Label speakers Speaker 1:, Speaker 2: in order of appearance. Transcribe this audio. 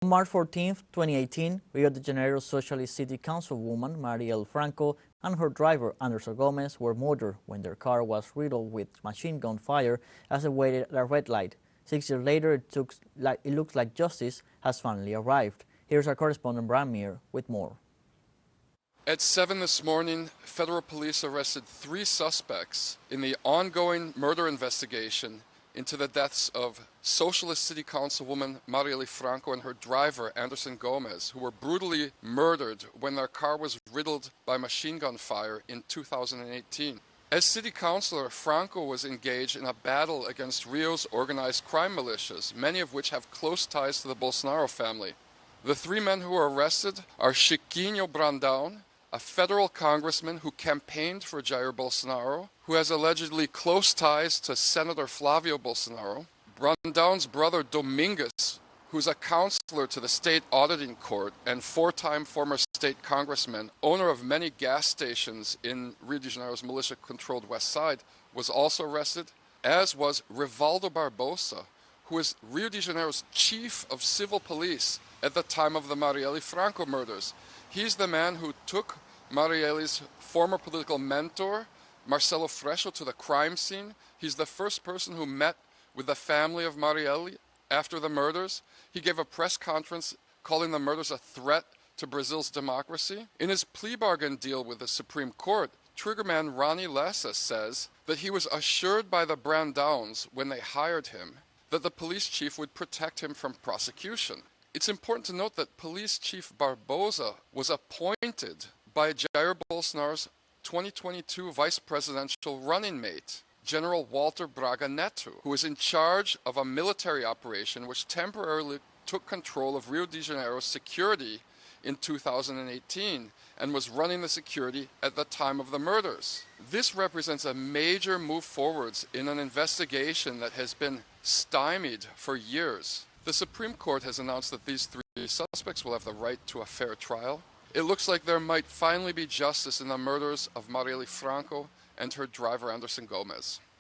Speaker 1: On March 14, 2018, Rio de Janeiro Socialist City Councilwoman Marielle Franco and her driver Anderson Gomez were murdered when their car was riddled with machine gun fire as they waited at a red light. 6 years later, it looks like justice has finally arrived. Here's our correspondent Bram Meir with more.
Speaker 2: At 7 this morning, federal police arrested 3 suspects in the ongoing murder investigation into the deaths of Socialist City Councilwoman Marielle Franco and her driver Anderson Gomez, who were brutally murdered when their car was riddled by machine gun fire in 2018. As city councilor, Franco was engaged in a battle against Rio's organized crime militias, many of which have close ties to the Bolsonaro family. The 3 men who were arrested are Chiquinho Brandão, a federal congressman who campaigned for Jair Bolsonaro, who has allegedly close ties to Senator Flavio Bolsonaro, Brandão's brother Domingues, who's a counselor to the state auditing court and 4-time former state congressman, owner of many gas stations in Rio de Janeiro's militia-controlled west side, was also arrested, as was Rivaldo Barbosa, who is Rio de Janeiro's chief of civil police at the time of the Marielle Franco murders. He's the man who took Marielle's former political mentor, Marcelo Freixo, to the crime scene. He's the first person who met with the family of Marielle after the murders. He gave a press conference calling the murders a threat to Brazil's democracy. In his plea bargain deal with the Supreme Court, triggerman Ronnie Lessa says that he was assured by the Brandãos when they hired him that the police chief would protect him from prosecution. It's important to note that Police Chief Barbosa was appointed by Jair Bolsonaro's 2022 vice presidential running mate, General Walter Braga Neto, who was in charge of a military operation which temporarily took control of Rio de Janeiro's security in 2018 and was running the security at the time of the murders. This represents a major move forwards in an investigation that has been stymied for years. The Supreme Court has announced that these 3 suspects will have the right to a fair trial. It looks like there might finally be justice in the murders of Marielle Franco and her driver Anderson Gomez.